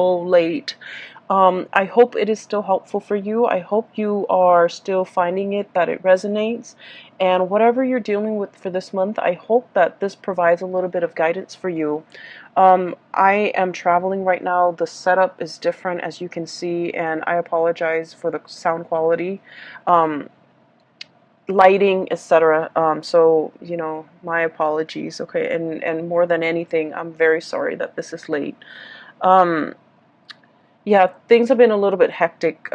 late. I hope it is still helpful for you. I hope you are still finding it, that it resonates. And whatever you're dealing with for this month, I hope that this provides a little bit of guidance for you. I am traveling right now. The setup is different, as you can see, and I apologize for the sound quality. Lighting, etc. So, my apologies, okay? And more than anything, I'm very sorry that this is late. Um, yeah, things have been a little bit hectic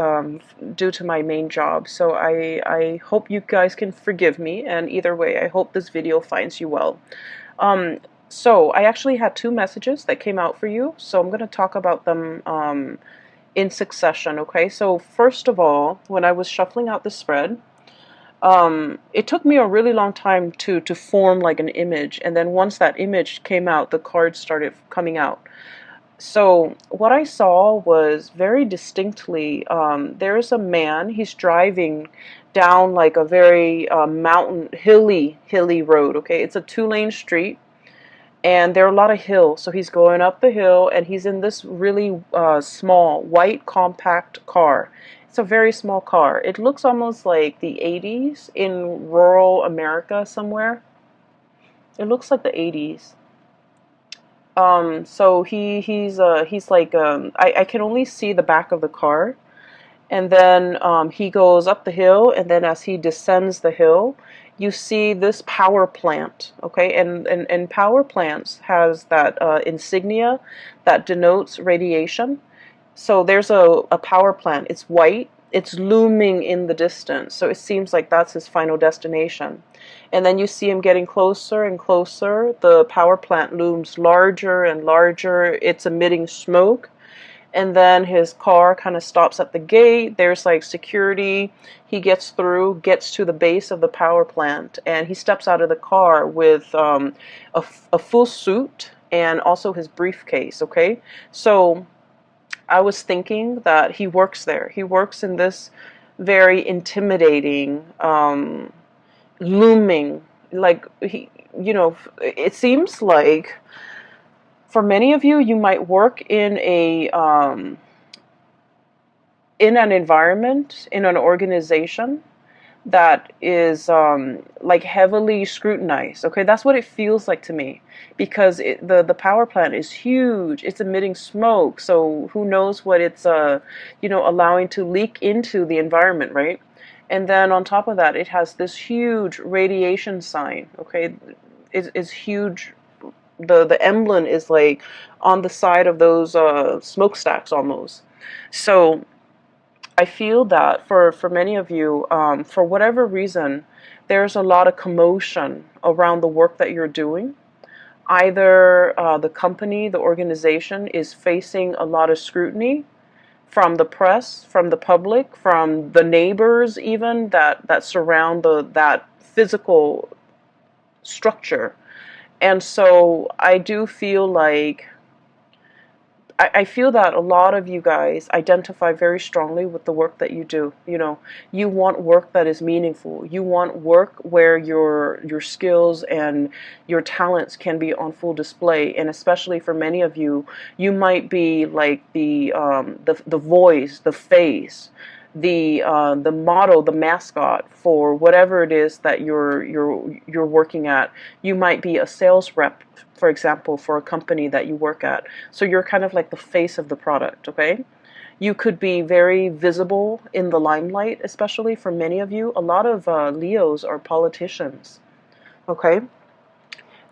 due to my main job, so I hope you guys can forgive me, and either way, I hope this video finds you well. Um, so, I actually had two messages that came out for you, so I'm going to talk about them in succession, okay? So, first of all, when I was shuffling out the spread, it took me a really long time to form like an image, and then once that image came out, the cards started coming out. So what I saw was very distinctly, there's a man, he's driving down like a very mountain, hilly road, okay? It's a two-lane street, and there are a lot of hills, so he's going up the hill, and he's in this really small, white, compact car. It's a very small car. It looks almost like the 80s in rural America somewhere. It looks like the 80s. So he's like I can only see the back of the car, and then he goes up the hill, and then as he descends the hill, you see this power plant, okay? And power plants has that insignia that denotes radiation. So there's a power plant. It's white. It's looming in the distance. So it seems like that's his final destination. And then you see him getting closer and closer. The power plant looms larger and larger. It's emitting smoke. And then his car kind of stops at the gate. There's like security. He gets through, gets to the base of the power plant, and he steps out of the car with a full suit and also his briefcase, okay? So I was thinking that he works there. He works in this very intimidating, looming, like it seems like for many of you, you might work in an environment, in an organization that is like heavily scrutinized. Okay, that's what it feels like to me, because the power plant is huge. It's emitting smoke, so who knows what it's allowing to leak into the environment, right? And then on top of that, it has this huge radiation sign. Okay, it's huge. The emblem is like on the side of those smokestacks almost. So I feel that for many of you, for whatever reason, there's a lot of commotion around the work that you're doing. Either the company, the organization is facing a lot of scrutiny from the press, from the public, from the neighbors even that surround that physical structure. And so I do feel like I feel that a lot of you guys identify very strongly with the work that you do. You want work that is meaningful. You want work where your skills and your talents can be on full display. And especially for many of you, you might be like the voice, the face, the model, the mascot for whatever it is that you're working at. You might be a sales rep, for example, for a company that you work at. So you're kind of like the face of the product, okay? You could be very visible in the limelight, especially for many of you. A lot of Leos are politicians, okay?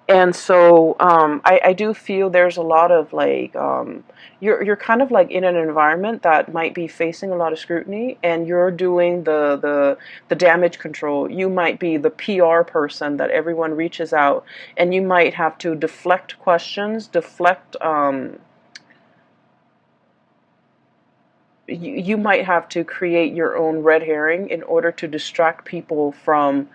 And so I do feel there's a lot of like you're kind of like in an environment that might be facing a lot of scrutiny, and you're doing the damage control. You might be the PR person that everyone reaches out, and you might have to deflect questions, you might have to create your own red herring in order to distract people from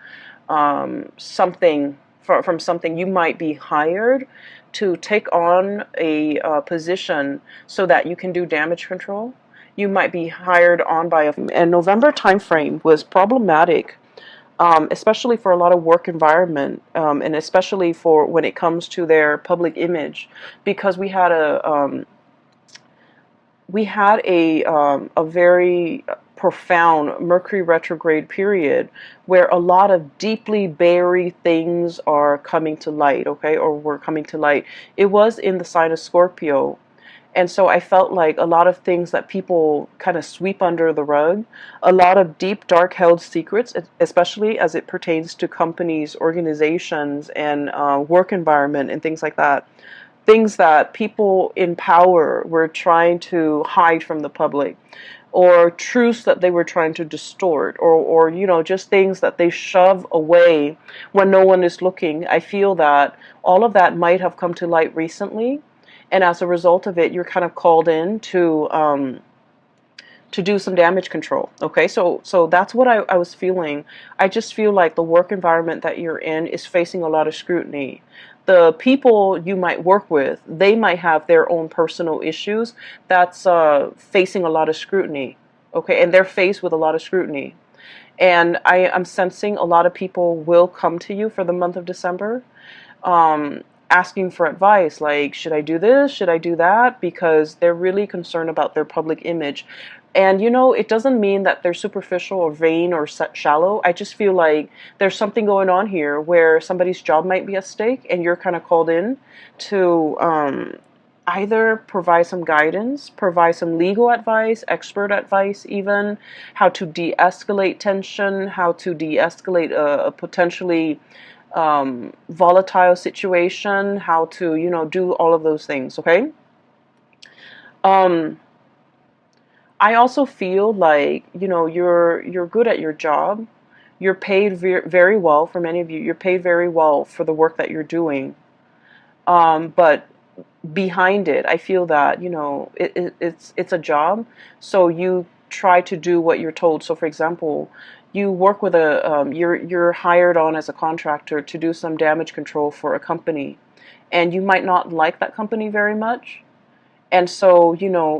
something. From something. You might be hired to take on a position so that you can do damage control. You might be hired on by and November timeframe was problematic, especially for a lot of work environment, and especially for when it comes to their public image, because we had we had a very profound Mercury retrograde period where a lot of deeply buried things are coming to light, okay, or were coming to light. It was in the sign of Scorpio. And so I felt like a lot of things that people kind of sweep under the rug, a lot of deep, dark held secrets, especially as it pertains to companies, organizations, and work environment and things like that. Things that people in power were trying to hide from the public, or truths that they were trying to distort, or just things that they shove away when no one is looking. I feel that all of that might have come to light recently, and as a result of it, you're kind of called in to do some damage control. Okay, so that's what I was feeling. I just feel like the work environment that you're in is facing a lot of scrutiny. The people you might work with, they might have their own personal issues that's facing a lot of scrutiny. Okay, and they're faced with a lot of scrutiny. And I'm sensing a lot of people will come to you for the month of December, asking for advice, like, should I do this? Should I do that? Because they're really concerned about their public image. And it doesn't mean that they're superficial or vain or shallow. I just feel like there's something going on here where somebody's job might be at stake, and you're kind of called in to either provide some guidance, provide some legal advice, expert advice, even how to de-escalate tension, how to de-escalate a potentially volatile situation, how to do all of those things. Okay. um I also feel like you're good at your job. You're paid very well. For many of you, you're paid very well for the work that you're doing. But behind it, I feel that it's a job, so you try to do what you're told. So, for example, you work with you're hired on as a contractor to do some damage control for a company, and you might not like that company very much. And so,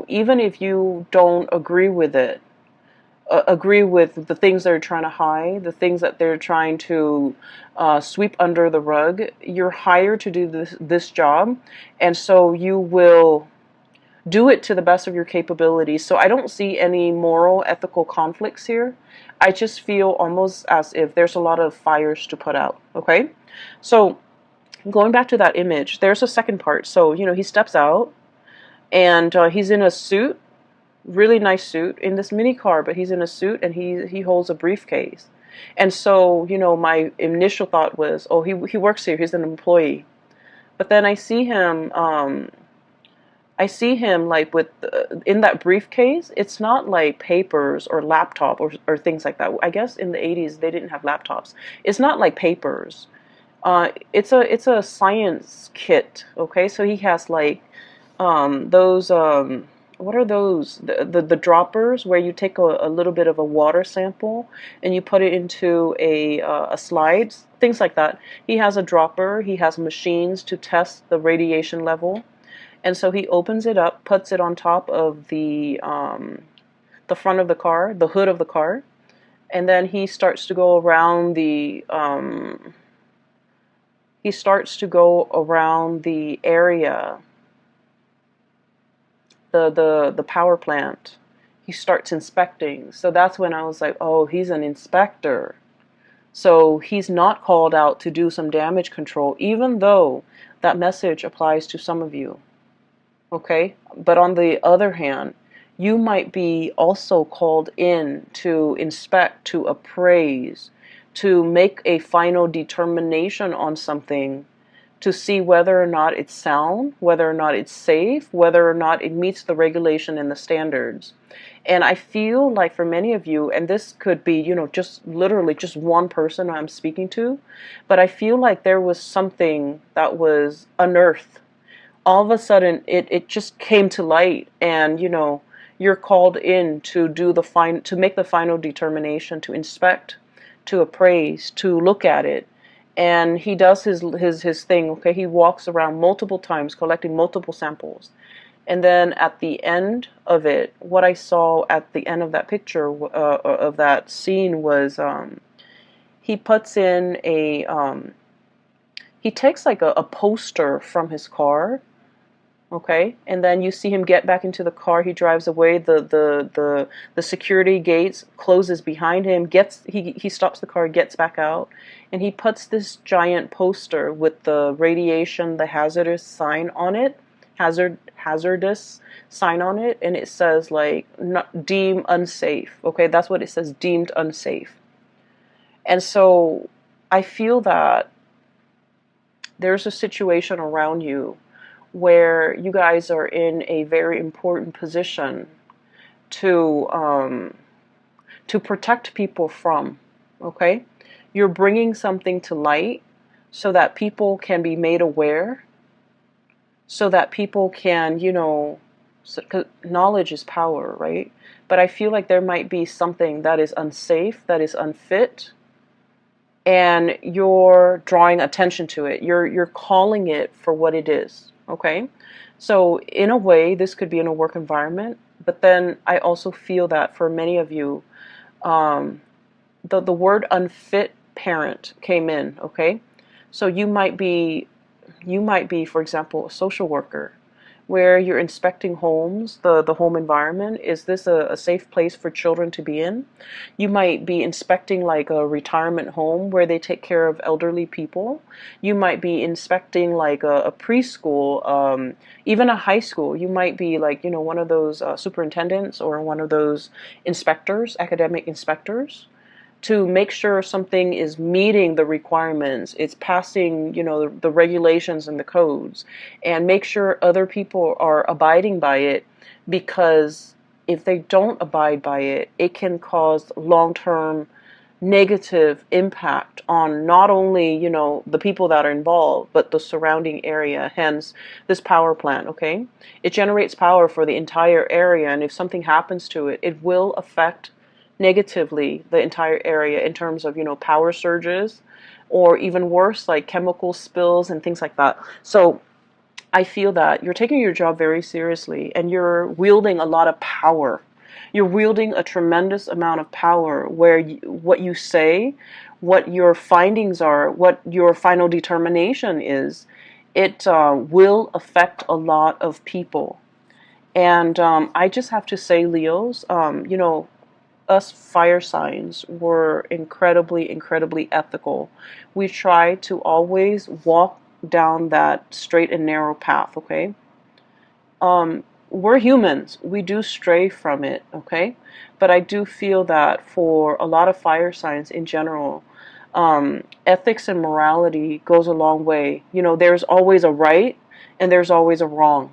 even if you don't agree with it, agree with the things they're trying to hide, the things that they're trying to sweep under the rug, you're hired to do this job. And so you will do it to the best of your capabilities. So I don't see any moral, ethical conflicts here. I just feel almost as if there's a lot of fires to put out. Okay? So going back to that image, there's a second part. So, he steps out, and he's in a suit, really nice suit, in this mini car, but he's in a suit, and he holds a briefcase. And so, my initial thought was, oh, he works here, he's an employee. But then I see him like with in that briefcase. It's not like papers or laptop or things like that. I guess in the 80s they didn't have laptops. It's not like papers. It's a science kit. Okay, so he has like those what are those, the droppers where you take a little bit of a water sample and you put it into a slide, things like that. He has a dropper. He has machines to test the radiation level, and so he opens it up, puts it on top of the front of the car, the hood of the car, and then he starts to go around the area, the power plant. He starts inspecting. So that's when I was like, oh, he's an inspector. So he's not called out to do some damage control, even though that message applies to some of you. Okay? But on the other hand, you might be also called in to inspect, to appraise, to make a final determination on something, to see whether or not it's sound, whether or not it's safe, whether or not it meets the regulation and the standards. And I feel like for many of you, and this could be, just literally just one person I'm speaking to, but I feel like there was something that was unearthed. All of a sudden, it just came to light, and you're called in to to make the final determination, to inspect, to appraise, to look at it. And he does his thing. Okay, he walks around multiple times collecting multiple samples, and then at the end of it, what I saw at the end of that picture, of that scene, was he puts in he takes like a poster from his car, Okay, and then you see him get back into the car. He drives away. The security gates closes behind him. He stops the car, gets back out, and he puts this giant poster with the radiation, the hazardous sign on it, hazardous sign on it, and it says like not, deemed unsafe. Okay, that's what it says, deemed unsafe. And so I feel that there's a situation around you where you guys are in a very important position to protect people from. Okay, you're bringing something to light so that people can be made aware, so that people can, so, 'cause knowledge is power, right? But I feel like there might be something that is unsafe, that is unfit, and you're drawing attention to it. You're calling it for what it is. Okay, so in a way, this could be in a work environment, but then I also feel that for many of you, um, the word unfit parent came in. Okay, so you might be, for example, a social worker where you're inspecting homes, the home environment. Is this a safe place for children to be in? You might be inspecting like a retirement home where they take care of elderly people. You might be inspecting like a preschool, even a high school. You might be like, one of those superintendents or one of those inspectors, academic inspectors, to make sure something is meeting the requirements, it's passing, the regulations and the codes, and make sure other people are abiding by it, because if they don't abide by it, it can cause long-term negative impact on not only, the people that are involved, but the surrounding area, hence this power plant, okay? It generates power for the entire area, and if something happens to it, it will affect negatively the entire area in terms of, power surges, or even worse, like chemical spills and things like that. So I feel that you're taking your job very seriously and you're wielding a lot of power. You're wielding a tremendous amount of power where what you say, what your findings are, what your final determination is, it will affect a lot of people. And I just have to say, Leos, us fire signs were incredibly, incredibly ethical. We try to always walk down that straight and narrow path, okay? We're humans. We do stray from it, okay? But I do feel that for a lot of fire signs in general, ethics and morality goes a long way. There's always a right and there's always a wrong.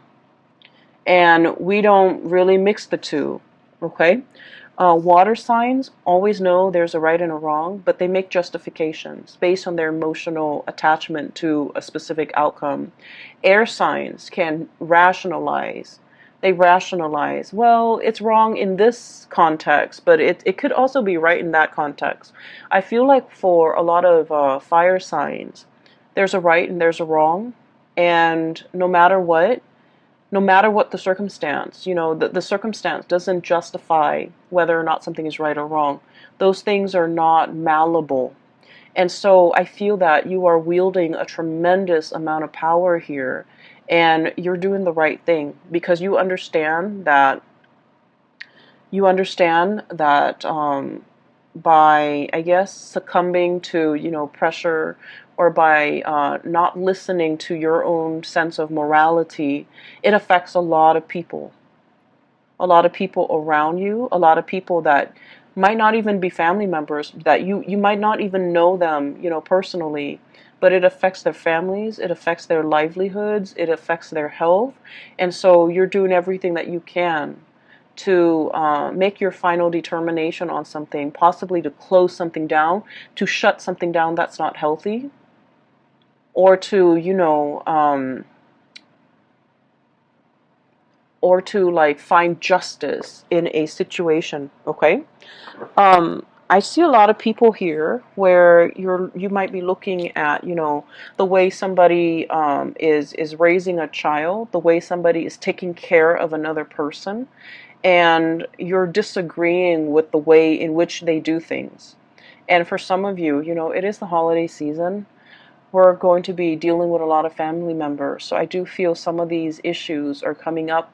And we don't really mix the two, okay? Water signs always know there's a right and a wrong, but they make justifications based on their emotional attachment to a specific outcome. Air signs can rationalize. They rationalize, well, it's wrong in this context, but it could also be right in that context. I feel like for a lot of fire signs, there's a right and there's a wrong, and no matter what the circumstance, the circumstance doesn't justify whether or not something is right or wrong. Those things are not malleable. And so I feel that you are wielding a tremendous amount of power here, and you're doing the right thing because you understand that by, I guess, succumbing to, pressure, or by not listening to your own sense of morality, it affects a lot of people around you, a lot of people that might not even be family members, that you might not even know them, personally, but it affects their families, it affects their livelihoods, it affects their health. And so you're doing everything that you can to make your final determination on something, possibly to close something down, to shut something down that's not healthy, or to, like find justice in a situation, okay? I see a lot of people here where you might be looking at, the way somebody is raising a child, the way somebody is taking care of another person, and you're disagreeing with the way in which they do things. And for some of you, it is the holiday season. we're going to be dealing with a lot of family members. So I do feel some of these issues are coming up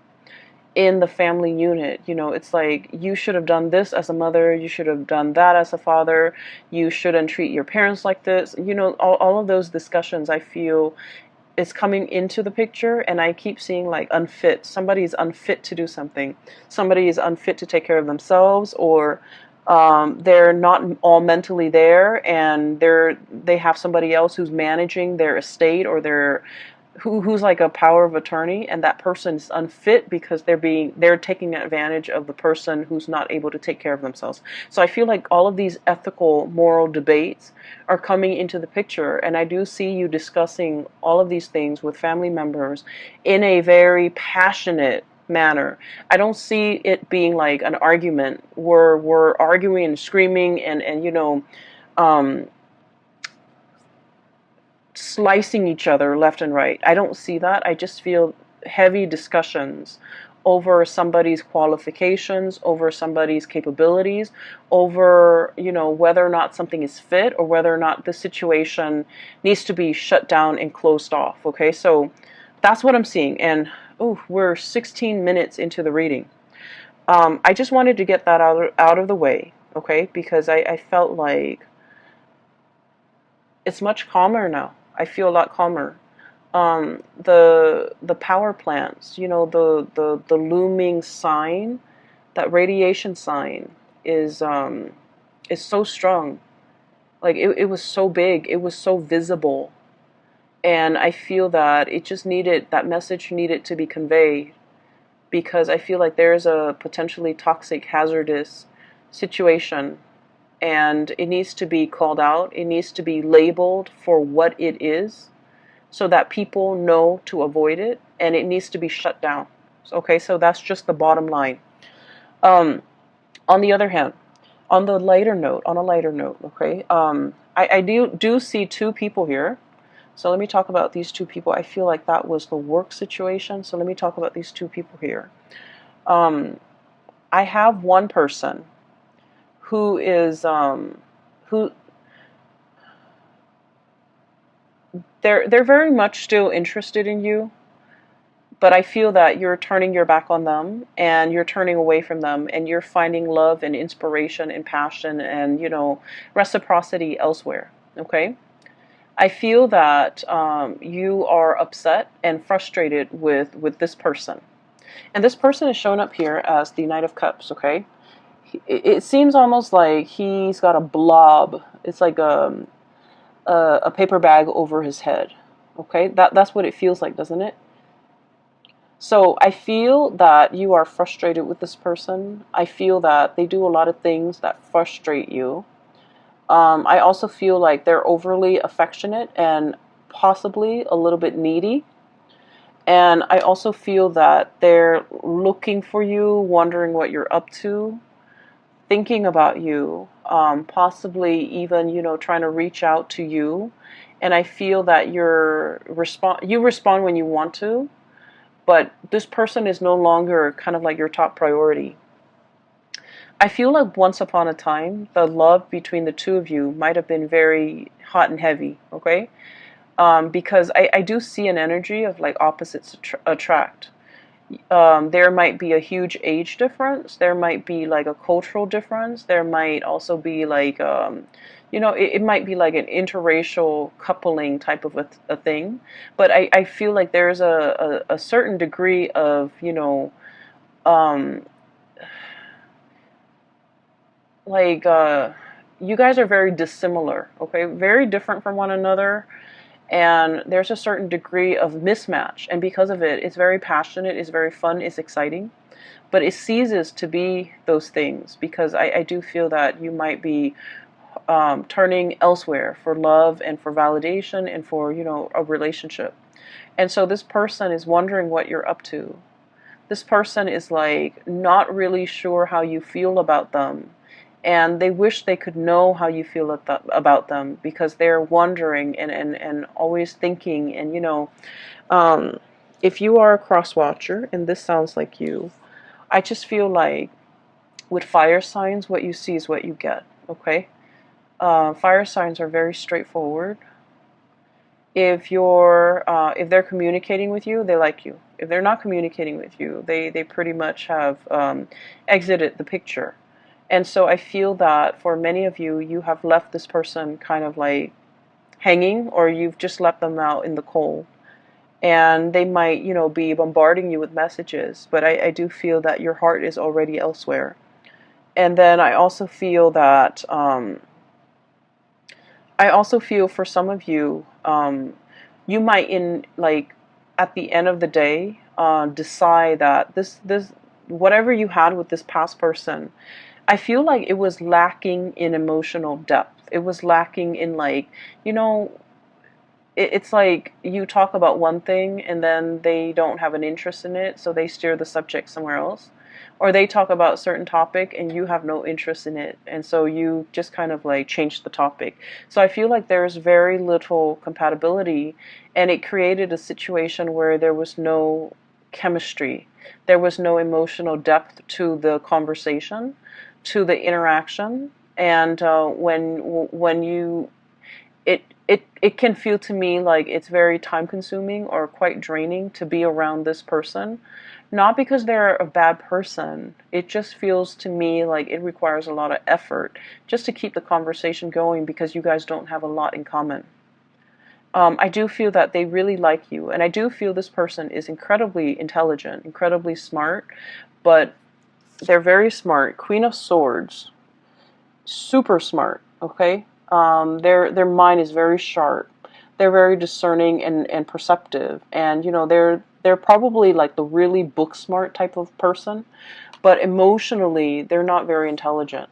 in the family unit. You know, it's like, you should have done this as a mother, you should have done that as a father, you shouldn't treat your parents like this. You know, all of those discussions, I feel, is coming into the picture, and I keep seeing like unfit. Somebody is unfit to do something. Somebody is unfit to take care of themselves, or they're not all mentally there, and they have somebody else who's managing their estate, or their who's like a power of attorney, and that person is unfit because they're taking advantage of the person who's not able to take care of themselves. So I feel like all of these ethical, moral debates are coming into the picture, and I do see you discussing all of these things with family members in a very passionate manner. I don't see it being like an argument where we're arguing and screaming and um, slicing each other left and right. I don't see that. I just feel heavy discussions over somebody's qualifications, over somebody's capabilities, over, whether or not something is fit, or whether or not the situation needs to be shut down and closed off. Okay, so that's what I'm seeing. And we're 16 minutes into the reading. I just wanted to get that out of the way, okay, because I felt like it's much calmer now. I feel a lot calmer. The power plants, the looming sign, that radiation sign is so strong. Like it was so big, it was so visible, and I feel that that message needed to be conveyed, because I feel like there's a potentially toxic, hazardous situation, and it needs to be called out. It needs to be labeled for what it is, so that people know to avoid it, and it needs to be shut down. Okay, so that's just the bottom line. Um, on the other hand, on a lighter note, okay, I do see two people here. So let me talk about these two people. I feel like that was the work situation. So let me talk about these two people here. I have one person who is who they're very much still interested in you, but I feel that you're turning your back on them, and you're turning away from them, and you're finding love and inspiration and passion and reciprocity elsewhere. Okay, I feel that you are upset and frustrated with this person, and this person is shown up here as the Knight of Cups. Okay, it seems almost like he's got a blob. It's like a paper bag over his head. Okay, that's what it feels like, doesn't it? So I feel that you are frustrated with this person. I feel that they do a lot of things that frustrate you. I also feel like they're overly affectionate and possibly a little bit needy. And I also feel that they're looking for you, wondering what you're up to, thinking about you, possibly even, trying to reach out to you. And I feel that you respond when you want to, but this person is no longer kind of like your top priority. I feel like once upon a time, the love between the two of you might have been very hot and heavy, okay? Because I do see an energy of like opposites attract. There might be a huge age difference. There might be like a cultural difference. There might also be like, it might be like an interracial coupling type of a thing. But I feel like there's a certain degree of, um, like, you guys are very dissimilar, okay? Very different from one another. And there's a certain degree of mismatch, and because of it, it's very passionate, it's very fun, it's exciting, but it ceases to be those things, because I do feel that you might be turning elsewhere for love and for validation and for a relationship. And so this person is wondering what you're up to. This person is like not really sure how you feel about them, and they wish they could know how you feel about them, because they're wondering and always thinking. And if you are a cross watcher and this sounds like you, I just feel like with fire signs, what you see is what you get. Okay, fire signs are very straightforward. If they're communicating with you, they like you. If they're not communicating with you, they pretty much have exited the picture. And so I feel that for many of you, you have left this person kind of like hanging, or you've just left them out in the cold. And they might, be bombarding you with messages, but I do feel that your heart is already elsewhere. And then I also feel for some of you, you might in like at the end of the day decide that this whatever you had with this past person, I feel like it was lacking in emotional depth. It was lacking in like, you know, it's like you talk about one thing and then they don't have an interest in it, so they steer the subject somewhere else. Or they talk about a certain topic and you have no interest in it, and so you just kind of like change the topic. So I feel like there's very little compatibility, and it created a situation where there was no chemistry. There was no emotional depth to the conversation, to the interaction. And when you it can feel to me like it's very time consuming or quite draining to be around this person. Not because they're a bad person. It just feels to me like it requires a lot of effort just to keep the conversation going because you guys don't have a lot in common. I do feel that they really like you, and I do feel this person is incredibly intelligent, incredibly smart, but they're very smart. Queen of Swords, super smart, okay? Their mind is very sharp. They're very discerning and perceptive, and they're probably like the really book smart type of person, but emotionally they're not very intelligent.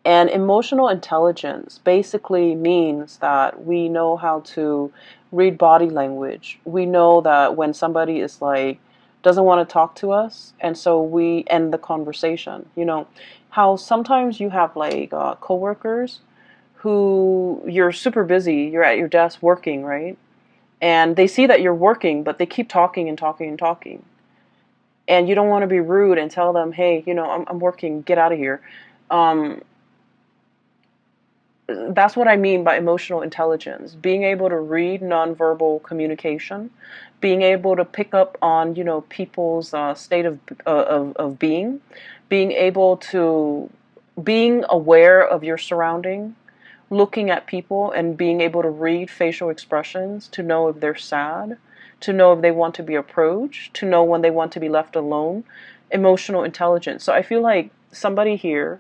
And emotional intelligence basically means that we know how to read body language. We know that when somebody is like doesn't want to talk to us, and so we end the conversation. You know how sometimes you have like coworkers who you're super busy, you're at your desk working, right? And they see that you're working, but they keep talking and talking and talking. And you don't want to be rude and tell them, hey, I'm working, get out of here. Um, that's what I mean by emotional intelligence. Being able to read nonverbal communication, being able to pick up on, people's state of being able to, being aware of your surrounding, looking at people and being able to read facial expressions to know if they're sad, to know if they want to be approached, to know when they want to be left alone. Emotional intelligence. So I feel like somebody here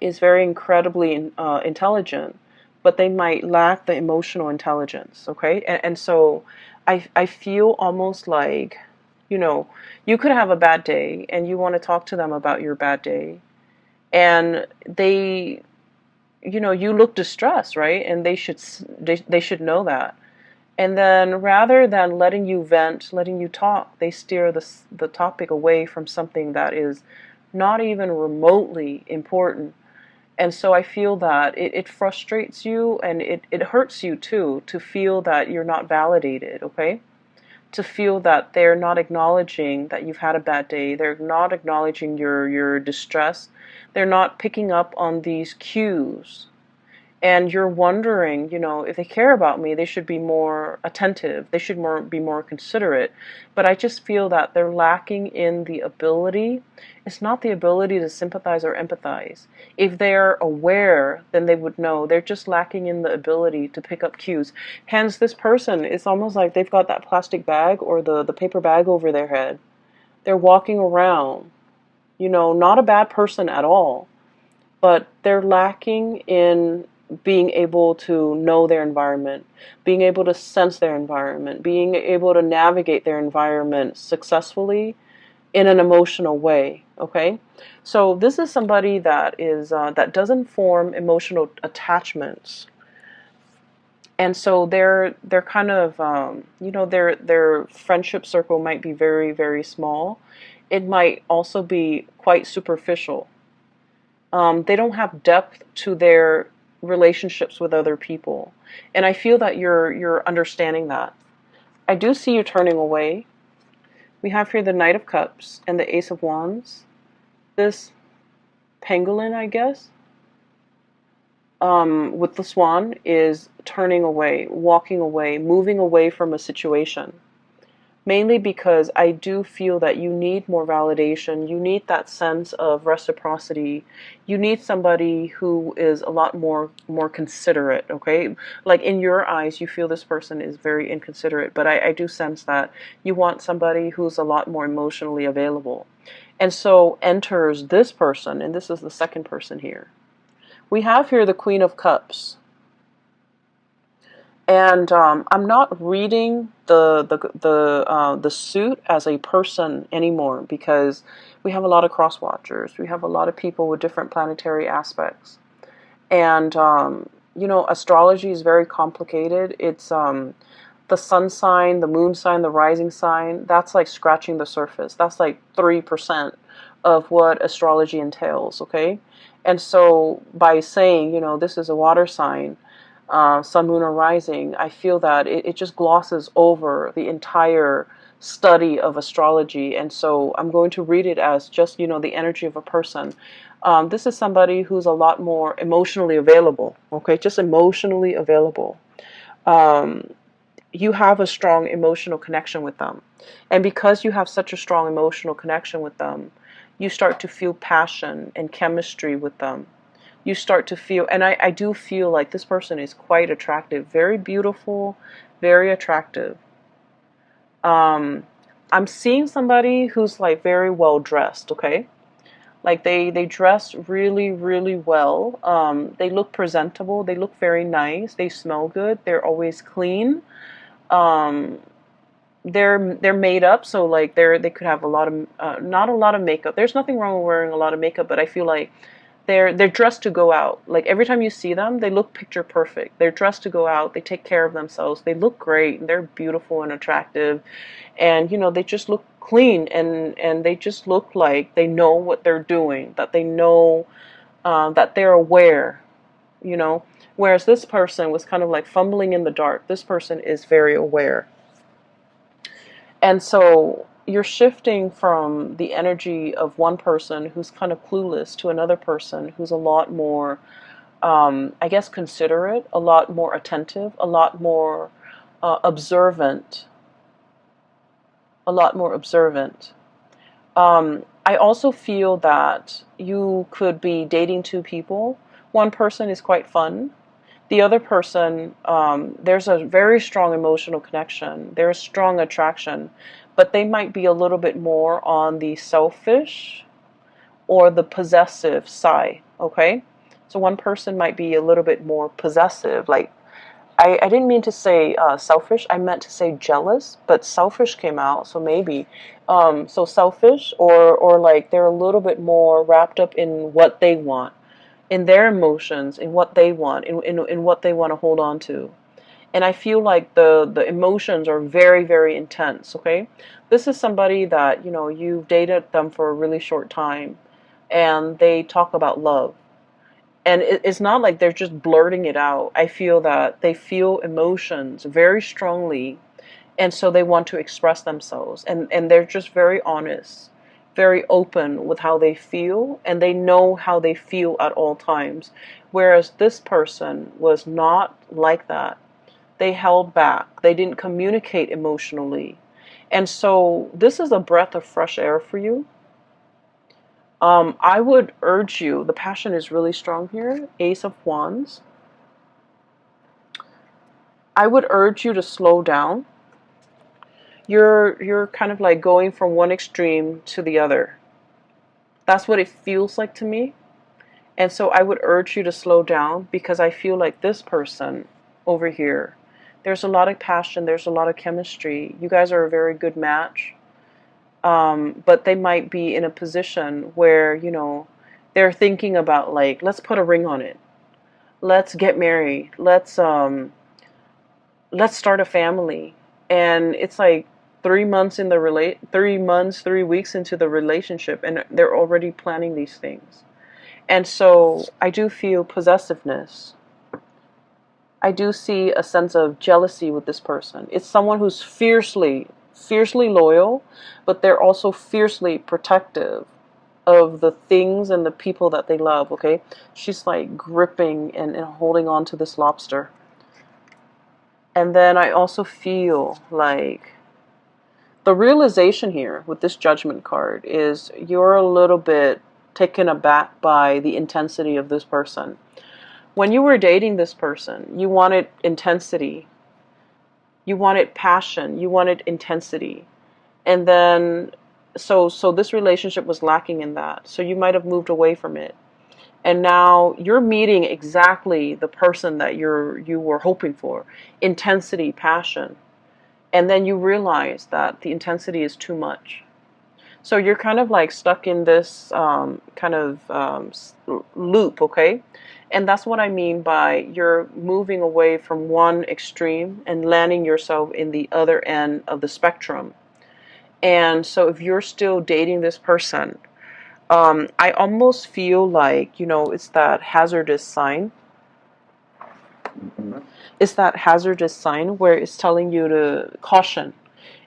is very incredibly intelligent, but they might lack the emotional intelligence, okay? And so I feel almost like, you could have a bad day and you want to talk to them about your bad day, and you look distressed, right? And they should know that. And then rather than letting you vent, letting you talk, they steer the topic away from something that is not even remotely important. And so I feel that it frustrates you, and it hurts you too, to feel that you're not validated, okay? To feel that they're not acknowledging that you've had a bad day. They're not acknowledging your distress. They're not picking up on these cues, and you're wondering, if they care about me, they should be more attentive. They should be more considerate. But I just feel that they're lacking in the ability. It's not the ability to sympathize or empathize. If they're aware, then they would know. They're just lacking in the ability to pick up cues. Hence, this person, it's almost like they've got that plastic bag or the paper bag over their head. They're walking around, not a bad person at all, but they're lacking in being able to know their environment, being able to sense their environment, being able to navigate their environment successfully in an emotional way. Okay, so this is somebody that doesn't form emotional attachments, and so they're kind of their friendship circle might be very, very small. It might also be quite superficial. They don't have depth to their relationships with other people. And I feel that you're understanding that. I do see you turning away. We have here the Knight of Cups and the Ace of Wands. This pangolin, I guess. with the swan is turning away, walking away, moving away from a situation. Mainly because I do feel that you need more validation. You need that sense of reciprocity. You need somebody who is a lot more considerate, okay? Like in your eyes, you feel this person is very inconsiderate, but I do sense that you want somebody who's a lot more emotionally available. And so enters this person, and this is the second person here. We have here the Queen of Cups. And I'm not reading the suit as a person anymore, because we have a lot of cross watchers. We have a lot of people with different planetary aspects, and astrology is very complicated. It's the sun sign, the moon sign, the rising sign. That's like scratching the surface. That's like 3% of what astrology entails. Okay, and so by saying this is a water sign, sun, moon, or rising, I feel that it just glosses over the entire study of astrology. And so I'm going to read it as just, the energy of a person. This is somebody who's a lot more emotionally available, okay? Just emotionally available. You have a strong emotional connection with them. And because you have such a strong emotional connection with them, you start to feel passion and chemistry with them. You start to feel, and I do feel like this person is quite attractive, very beautiful, very attractive. I'm seeing somebody who's like very well dressed, okay? Like they dress really, really well. They look presentable, they look very nice, they smell good, they're always clean. Um, they're made up, so like they could have a lot of not a lot of makeup. There's nothing wrong with wearing a lot of makeup, but I feel like they're dressed to go out. Like every time you see them, they look picture perfect. They're dressed to go out. They take care of themselves. They look great. They're beautiful and attractive, and they just look clean, and they just look like they know what they're doing. That they know that they're aware. Whereas this person was kind of like fumbling in the dark. This person is very aware. And so you're shifting from the energy of one person who's kind of clueless to another person who's a lot more, I guess, considerate, a lot more attentive, a lot more observant, a lot more observant. I also feel that you could be dating two people. One person is quite fun. The other person, there's a very strong emotional connection. There's strong attraction, but they might be a little bit more on the selfish or the possessive side, okay? So one person might be a little bit more possessive. Like, I didn't mean to say selfish. I meant to say jealous, but selfish came out, so maybe. So selfish, or like they're a little bit more wrapped up in what they want, in their emotions, in what they want, in what they want to hold on to. And I feel like the emotions are very, very intense, okay? This is somebody that, you've dated them for a really short time, and they talk about love. And it's not like they're just blurting it out. I feel that they feel emotions very strongly, and so they want to express themselves. And they're just very honest, very open with how they feel, and they know how they feel at all times. Whereas this person was not like that. They held back. They didn't communicate emotionally. And so this is a breath of fresh air for you. I would urge you, the passion is really strong here, Ace of Wands. I would urge you to slow down. You're kind of like going from one extreme to the other. That's what it feels like to me. And so I would urge you to slow down, because I feel like this person over here, there's a lot of passion, there's a lot of chemistry. You guys are a very good match. But they might be in a position where, they're thinking about like, let's put a ring on it. Let's get married. Let's start a family. And it's like 3 months 3 weeks into the relationship, and they're already planning these things. And so I do feel possessiveness. I do see a sense of jealousy with this person. It's someone who's fiercely loyal, but they're also fiercely protective. of the things and the people that they love, okay? She's like gripping and holding on to this lobster. And then I also feel like the realization here with this judgment card is you're a little bit taken aback by the intensity of this person. When you were dating this person, you wanted intensity, you wanted passion, you wanted intensity. And then so this relationship was lacking in that. So you might have moved away from it. And now you're meeting exactly the person that you were hoping for. Intensity, passion. And then you realize that the intensity is too much. So you're kind of like stuck in this loop, okay? And that's what I mean by you're moving away from one extreme and landing yourself in the other end of the spectrum. And so if you're still dating this person, I almost feel like, it's that hazardous sign. It's that hazardous sign where it's telling you to caution.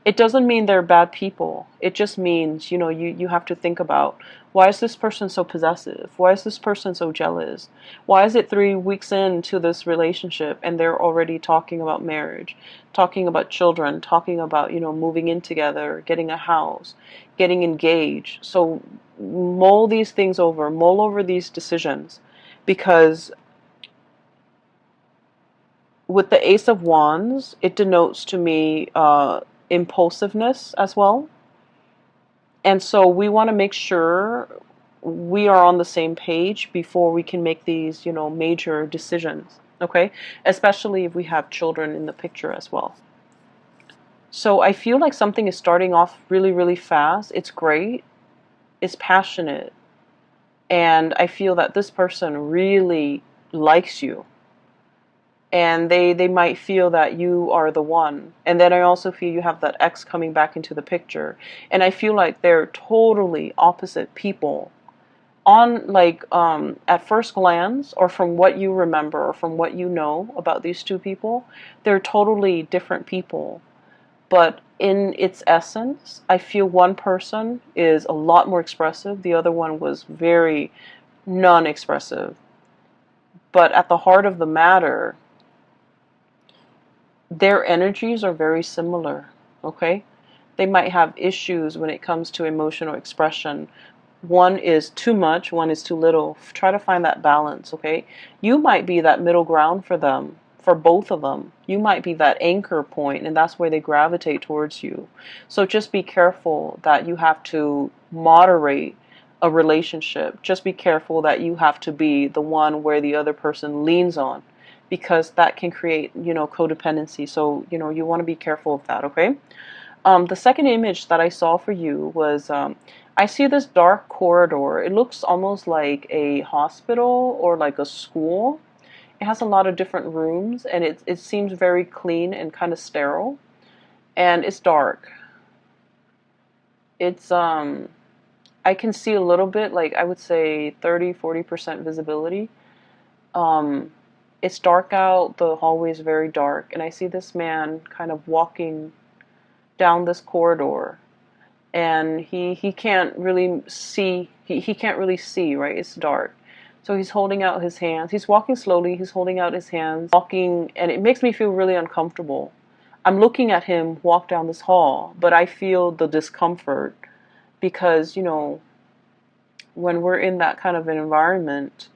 It doesn't mean they're bad people. It just means, you have to think about, why is this person so possessive? Why is this person so jealous? Why is it 3 weeks into this relationship and they're already talking about marriage, talking about children, talking about, moving in together, getting a house, getting engaged? So mull these things over, mull over these decisions, because with the Ace of Wands, it denotes to me impulsiveness as well. And so we want to make sure we are on the same page before we can make these, major decisions, okay? Especially if we have children in the picture as well. So I feel like something is starting off really, really fast. It's great. It's passionate. And I feel that this person really likes you. And they might feel that you are the one. And then I also feel you have that ex coming back into the picture. And I feel like they're totally opposite people. On like at first glance, or from what you remember, or from what you know about these two people, they're totally different people. But in its essence, I feel one person is a lot more expressive. The other one was very non-expressive. But at the heart of the matter, their energies are very similar, okay? They might have issues when it comes to emotional expression. One is too much, one is too little. Try to find that balance, okay? You might be that middle ground for them, for both of them. You might be that anchor point, and that's where they gravitate towards you. So just be careful that you have to moderate a relationship. Just be careful that you have to be the one where the other person leans on, because that can create, codependency. So, you want to be careful of that, okay? The second image that I saw for you was, I see this dark corridor. It looks almost like a hospital or like a school. It has a lot of different rooms, and it seems very clean and kind of sterile. And it's dark. It's, I can see a little bit, like I would say 30-40% visibility. It's dark out, the hallway is very dark, and I see this man kind of walking down this corridor, and he can't really see, he can't really see, right? It's dark. So he's holding out his hands. He's walking slowly, he's holding out his hands, walking, and it makes me feel really uncomfortable. I'm looking at him walk down this hall, but I feel the discomfort because, when we're in that kind of an environment,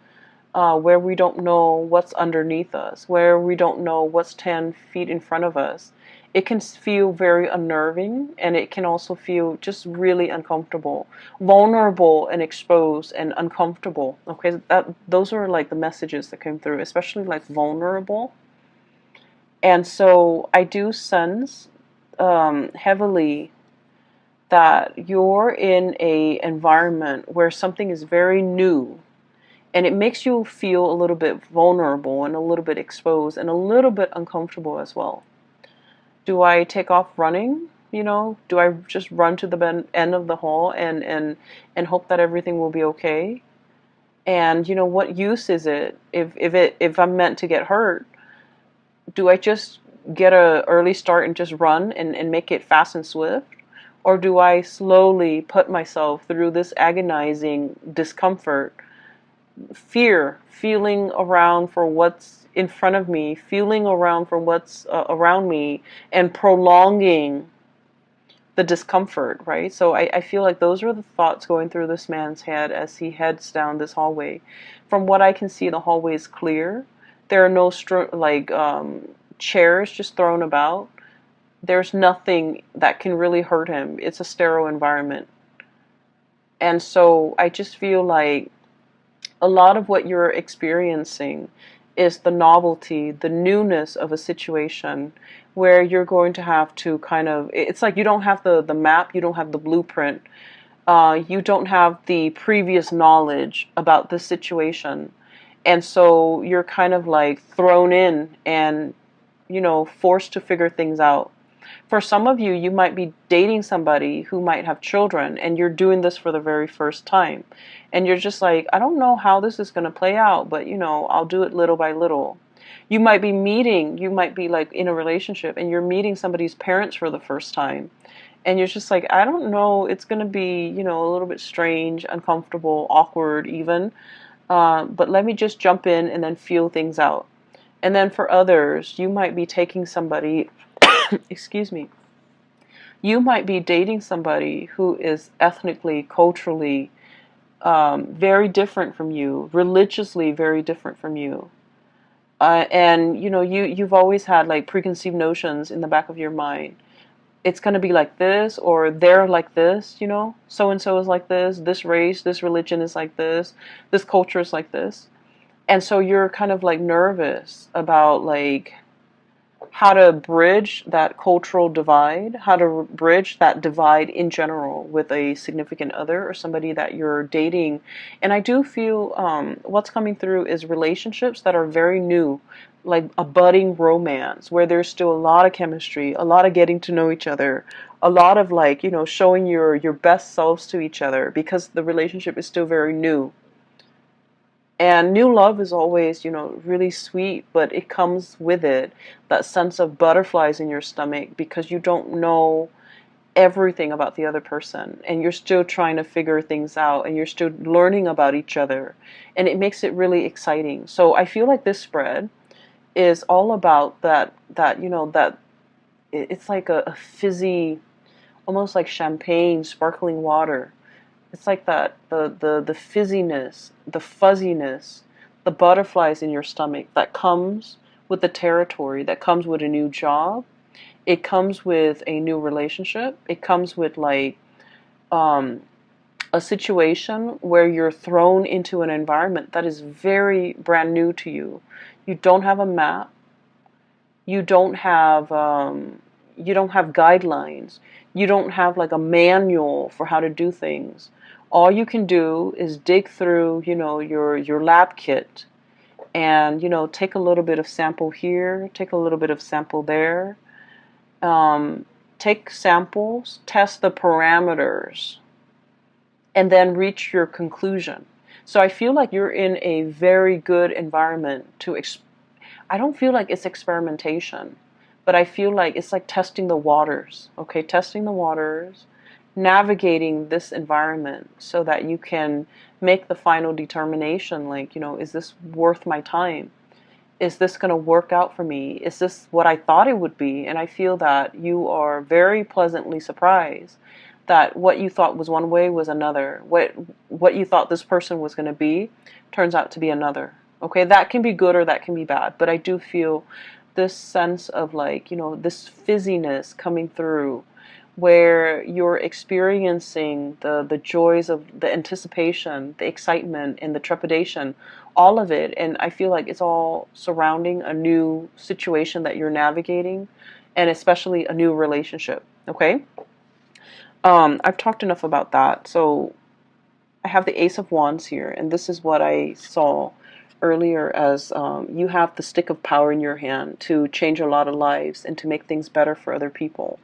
where we don't know what's underneath us, where we don't know what's 10 feet in front of us, it can feel very unnerving, and it can also feel just really uncomfortable, vulnerable and exposed and uncomfortable. Okay, those are like the messages that came through, especially like vulnerable. And so I do sense heavily that you're in a environment where something is very new, and it makes you feel a little bit vulnerable and a little bit exposed and a little bit uncomfortable as well. Do I take off running? Do I just run to the end of the hall and hope that everything will be okay? And what use is it if I'm meant to get hurt? Do I just get a early start and just run and make it fast and swift? Or do I slowly put myself through this agonizing discomfort, fear, feeling around for what's in front of me, feeling around for what's around me, and prolonging the discomfort, right? So I feel like those are the thoughts going through this man's head as he heads down this hallway. From what I can see, the hallway is clear. There are no chairs just thrown about. There's nothing that can really hurt him. It's a sterile environment. And so I just feel like a lot of what you're experiencing is the novelty, the newness of a situation where you're going to have to kind of, it's like you don't have the map, you don't have the blueprint, you don't have the previous knowledge about the situation. And so you're kind of like thrown in and, forced to figure things out. For some of you, you might be dating somebody who might have children, and you're doing this for the very first time. And you're just like, I don't know how this is going to play out, but I'll do it little by little. You might be like in a relationship, and you're meeting somebody's parents for the first time. And you're just like, I don't know, it's going to be, a little bit strange, uncomfortable, awkward even. But let me just jump in and then feel things out. And then for others, you might be taking somebody, excuse me, you might be dating somebody who is ethnically, culturally, very different from you, religiously very different from you. And you've always had like preconceived notions in the back of your mind. It's going to be like this, or they're like this, so and so is like this race, this religion is like this culture is like this. And so you're kind of like nervous about like how to bridge that cultural divide, how to bridge that divide in general with a significant other or somebody that you're dating. And I do feel what's coming through is relationships that are very new, like a budding romance where there's still a lot of chemistry, a lot of getting to know each other, a lot of like, showing your best selves to each other because the relationship is still very new. And new love is always, really sweet, but it comes with it that sense of butterflies in your stomach because you don't know everything about the other person and you're still trying to figure things out and you're still learning about each other. And it makes it really exciting. So I feel like this spread is all about that it's like a fizzy, almost like champagne, sparkling water. It's like that, the fizziness, the fuzziness, the butterflies in your stomach that comes with the territory, that comes with a new job. It comes with a new relationship. It comes with like a situation where you're thrown into an environment that is very brand new to you. You don't have a map. You don't have guidelines. You don't have like a manual for how to do things. All you can do is dig through, your lab kit and, take a little bit of sample here, take a little bit of sample there. Take samples, test the parameters, and then reach your conclusion. So I feel like you're in a very good environment I don't feel like it's experimentation, but I feel like it's like testing the waters, okay? Testing the waters, navigating this environment so that you can make the final determination, like, is this worth my time? Is this going to work out for me? Is this what I thought it would be? And I feel that you are very pleasantly surprised that what you thought was one way was another. What you thought this person was going to be turns out to be another. Okay, that can be good or that can be bad, but I do feel this sense of like, this fizziness coming through where you're experiencing the joys of the anticipation, the excitement, and the trepidation, all of it. And I feel like it's all surrounding a new situation that you're navigating, and especially a new relationship. Okay? I've talked enough about that. So I have the Ace of Wands here, and this is what I saw earlier as you have the stick of power in your hand to change a lot of lives and to make things better for other people.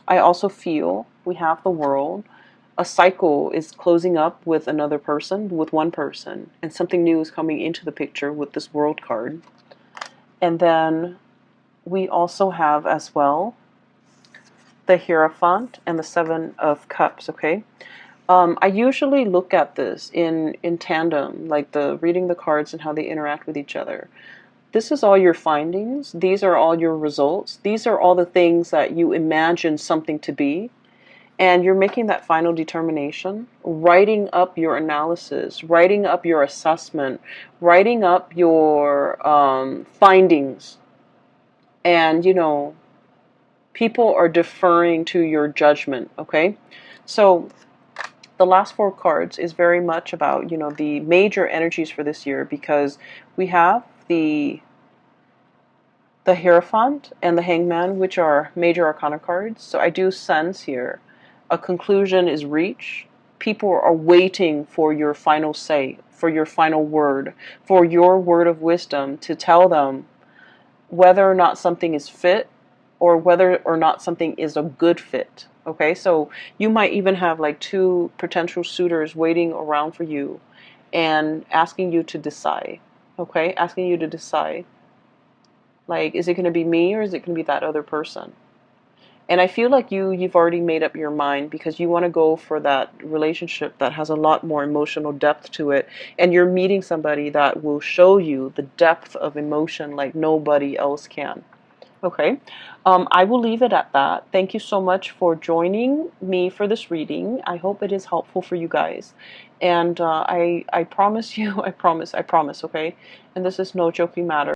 I also feel we have the World. A cycle is closing up with another person, with one person, and something new is coming into the picture with this World card. And then we also have as well the Hierophant, and the Seven of Cups, okay? I usually look at this in tandem, like the reading the cards and how they interact with each other. This is all your findings. These are all your results. These are all the things that you imagine something to be. And you're making that final determination, writing up your analysis, writing up your assessment, writing up your findings. And, people are deferring to your judgment, okay? So the last four cards is very much about, the major energies for this year, because we have the Hierophant and the Hangman, which are major arcana cards. So I do sense here a conclusion is reached. People are waiting for your final say, for your final word, for your word of wisdom to tell them whether or not something is fit or whether or not something is a good fit. Okay, so you might even have like two potential suitors waiting around for you and asking you to decide. Okay, asking you to decide. Like, is it going to be me or is it going to be that other person? And I feel like you've already made up your mind because you want to go for that relationship that has a lot more emotional depth to it. And you're meeting somebody that will show you the depth of emotion like nobody else can. Okay. I will leave it at that. Thank you so much for joining me for this reading. I hope it is helpful for you guys. And I promise you, I promise, okay? And this is no joking matter.